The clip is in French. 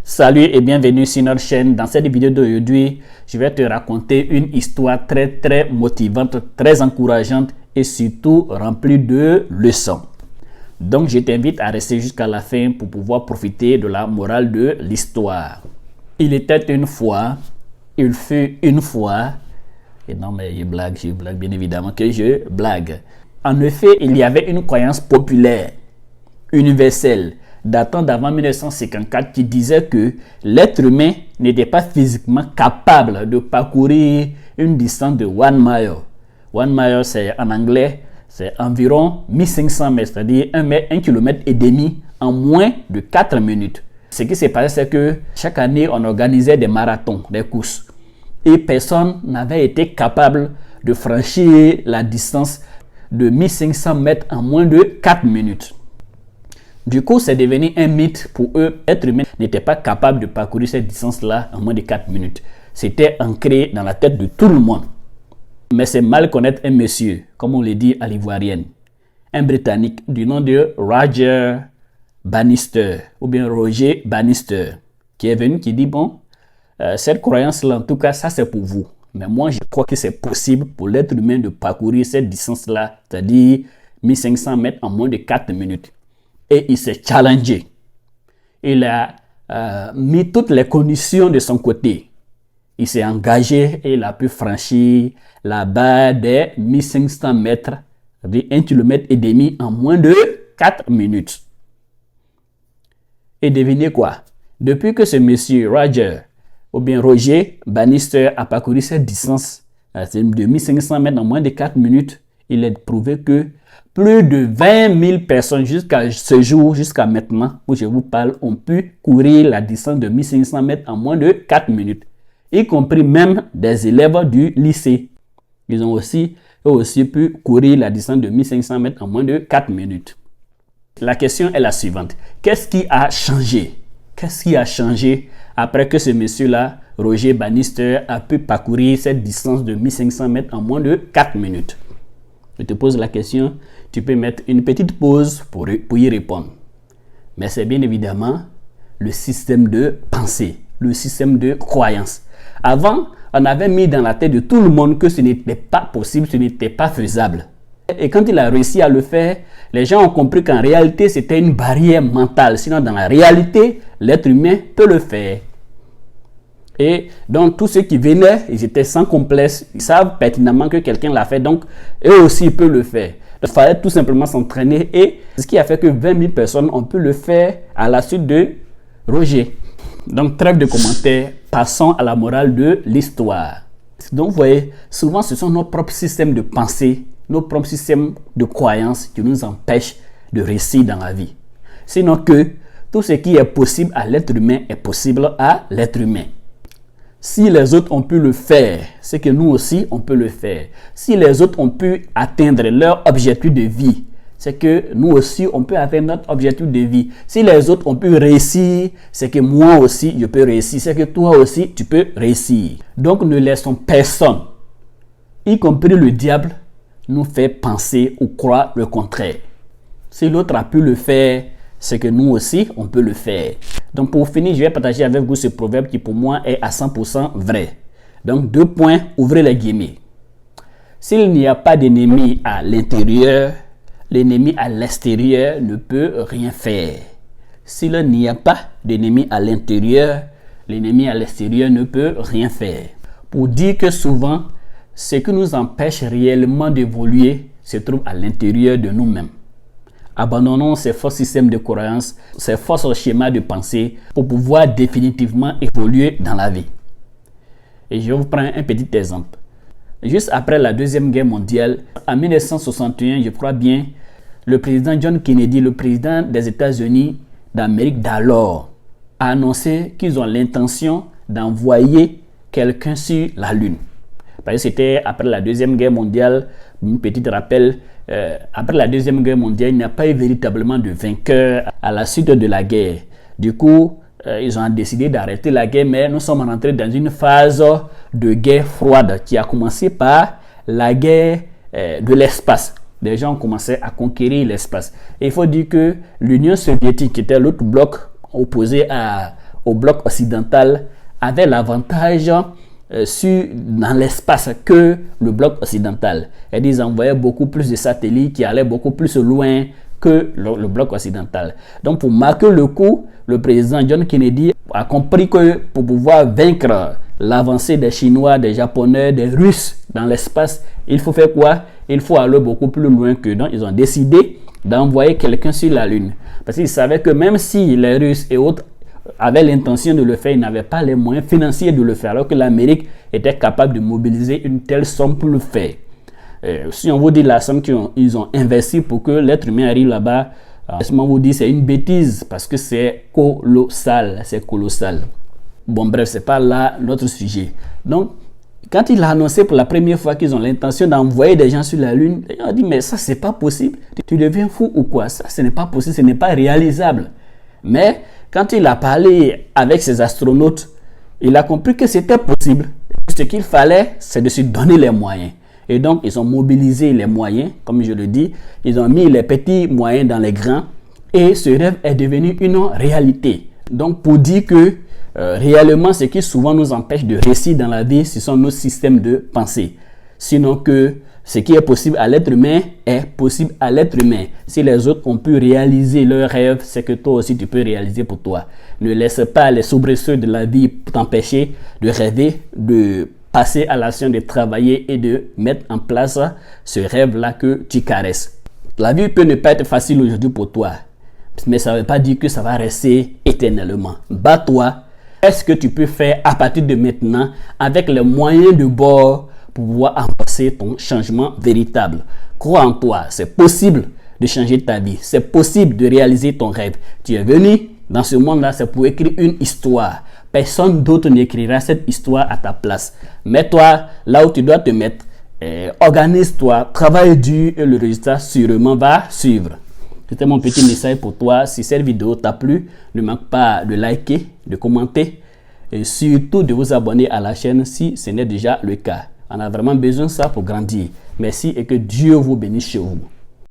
Salut et bienvenue sur notre chaîne. Dans cette vidéo d'aujourd'hui, je vais te raconter une histoire très motivante, très encourageante et surtout remplie de leçons. Donc je t'invite à rester jusqu'à la fin pour pouvoir profiter de la morale de l'histoire. Il était une fois, il fut une fois, et non mais je blague bien évidemment que je blague. En effet, il y avait une croyance populaire, universelle, datant d'avant 1954 qui disait que l'être humain n'était pas physiquement capable de parcourir une distance de 1 mile. 1 mile, c'est en anglais, c'est environ 1500 mètres, c'est-à-dire 1,5 km en moins de 4 minutes. Ce qui s'est passé, c'est que chaque année, on organisait des marathons, des courses. Et personne n'avait été capable de franchir la distance de 1500 mètres en moins de 4 minutes. Du coup, c'est devenu un mythe pour eux. L'être humain n'était pas capable de parcourir cette distance-là en moins de 4 minutes. C'était ancré dans la tête de tout le monde. Mais c'est mal connaître un monsieur, comme on le dit à l'ivoirienne, un Britannique du nom de Roger Bannister, ou bien Roger Bannister, qui est venu, qui dit, bon, cette croyance-là, en tout cas, ça c'est pour vous. Mais moi, je crois que c'est possible pour l'être humain de parcourir cette distance-là, c'est-à-dire 1500 mètres en moins de 4 minutes. Et il s'est challengé. Il a mis toutes les conditions de son côté. Il s'est engagé et il a pu franchir la barre des 1500 mètres, c'est-à-dire 1,5 km en moins de 4 minutes. Et devinez quoi? Depuis que ce monsieur Roger, ou bien Roger Bannister a parcouru cette distance de 1500 mètres en moins de 4 minutes, il a prouvé que plus de 20 000 personnes jusqu'à ce jour, jusqu'à maintenant, où je vous parle, ont pu courir la distance de 1500 mètres en moins de 4 minutes, y compris même des élèves du lycée. Ils ont aussi pu courir la distance de 1500 mètres en moins de 4 minutes. La question est la suivante. Qu'est-ce qui a changé? Qu'est-ce qui a changé après que ce monsieur-là, Roger Bannister, a pu parcourir cette distance de 1500 mètres en moins de 4 minutes? Je te pose la question, tu peux mettre une petite pause pour y répondre. Mais c'est bien évidemment le système de pensée, le système de croyance. Avant, on avait mis dans la tête de tout le monde que ce n'était pas possible, ce n'était pas faisable. Et quand il a réussi à le faire, les gens ont compris qu'en réalité, c'était une barrière mentale. Sinon, dans la réalité, l'être humain peut le faire. Et donc, tous ceux qui venaient, ils étaient sans complexe. Ils savent pertinemment que quelqu'un l'a fait. Donc, eux aussi, ils peuvent le faire. Il fallait tout simplement s'entraîner. Et ce qui a fait que 20 000 personnes ont pu le faire à la suite de Roger. Donc, trêve de commentaires. Passons à la morale de l'histoire. Donc, vous voyez, souvent, ce sont nos propres systèmes de pensée, nos propres systèmes de croyances qui nous empêchent de réussir dans la vie. Sinon que tout ce qui est possible à l'être humain est possible à l'être humain. Si les autres ont pu le faire, c'est que nous aussi, on peut le faire. Si les autres ont pu atteindre leur objectif de vie, c'est que nous aussi, on peut atteindre notre objectif de vie. Si les autres ont pu réussir, c'est que moi aussi, je peux réussir. C'est que toi aussi, tu peux réussir. Donc, ne laissons personne, y compris le diable, nous faire penser ou croire le contraire. Si l'autre a pu le faire, c'est que nous aussi, on peut le faire. Donc, pour finir, je vais partager avec vous ce proverbe qui, pour moi, est à 100% vrai. Donc, 2 points, ouvrez les guillemets. S'il n'y a pas d'ennemi à l'intérieur, l'ennemi à l'extérieur ne peut rien faire. S'il n'y a pas d'ennemi à l'intérieur, l'ennemi à l'extérieur ne peut rien faire. Pour dire que souvent, ce qui nous empêche réellement d'évoluer se trouve à l'intérieur de nous-mêmes. Abandonnons ces faux systèmes de croyances, ces faux schémas de pensée pour pouvoir définitivement évoluer dans la vie. Et je vous prends un petit exemple. Juste après la Deuxième Guerre mondiale, en 1961, je crois bien, le président John Kennedy, le président des États-Unis d'Amérique d'alors, a annoncé qu'ils ont l'intention d'envoyer quelqu'un sur la Lune. Parce que c'était après la Deuxième Guerre mondiale, un petit rappel, après la Deuxième Guerre mondiale, il n'y a pas eu véritablement de vainqueur à la suite de la guerre. Du coup, ils ont décidé d'arrêter la guerre, mais nous sommes rentrés dans une phase de guerre froide qui a commencé par la guerre de l'espace. Les gens ont commencé à conquérir l'espace. Et il faut dire que l'Union soviétique, qui était l'autre bloc opposé au bloc occidental avait l'avantage dans l'espace que le bloc occidental. Et ils envoyaient beaucoup plus de satellites qui allaient beaucoup plus loin que le bloc occidental. Donc pour marquer le coup, le président John Kennedy a compris que pour pouvoir vaincre l'avancée des Chinois, des Japonais, des Russes dans l'espace, il faut faire quoi? Il faut aller beaucoup plus loin que. Donc ils ont décidé d'envoyer quelqu'un sur la Lune. Parce qu'ils savaient que même si les Russes et autres avaient l'intention de le faire, ils n'avaient pas les moyens financiers de le faire, alors que l'Amérique était capable de mobiliser une telle somme pour le faire. Si on vous dit la somme qu'ils ont investie pour que l'être humain arrive là-bas, laissez-moi vous dire c'est une bêtise parce que c'est colossal, c'est colossal. Bon bref, c'est pas là notre sujet. Donc, quand il a annoncé pour la première fois qu'ils ont l'intention d'envoyer des gens sur la Lune, les gens ont dit mais ça c'est pas possible, tu deviens fou ou quoi? Ça ce n'est pas possible, ce n'est pas réalisable. Mais quand il a parlé avec ses astronautes, il a compris que c'était possible. Ce qu'il fallait, c'est de se donner les moyens. Et donc, ils ont mobilisé les moyens, comme je le dis. Ils ont mis les petits moyens dans les grands. Et ce rêve est devenu une réalité. Donc, pour dire que réellement, ce qui souvent nous empêche de réussir dans la vie, ce sont nos systèmes de pensée. Sinon que ce qui est possible à l'être humain est possible à l'être humain. Si les autres ont pu réaliser leurs rêves, c'est que toi aussi tu peux réaliser pour toi. Ne laisse pas les soubresauts de la vie t'empêcher de rêver, de passer à l'action, de travailler et de mettre en place ce rêve-là que tu caresses. La vie peut ne pas être facile aujourd'hui pour toi, mais ça ne veut pas dire que ça va rester éternellement. Bats-toi. Est-ce que tu peux faire à partir de maintenant avec les moyens de bord pour pouvoir amorcer ton changement véritable? Crois en toi, c'est possible de changer ta vie, c'est possible de réaliser ton rêve. Tu es venu dans ce monde-là, c'est pour écrire une histoire. Personne d'autre n'écrira cette histoire à ta place. Mets-toi là où tu dois te mettre, organise-toi, travaille dur et le résultat sûrement va suivre. C'était mon petit message pour toi. Si cette vidéo t'a plu, ne manque pas de liker, de commenter et surtout de vous abonner à la chaîne si ce n'est déjà le cas. On a vraiment besoin de ça pour grandir. Merci et que Dieu vous bénisse chez vous.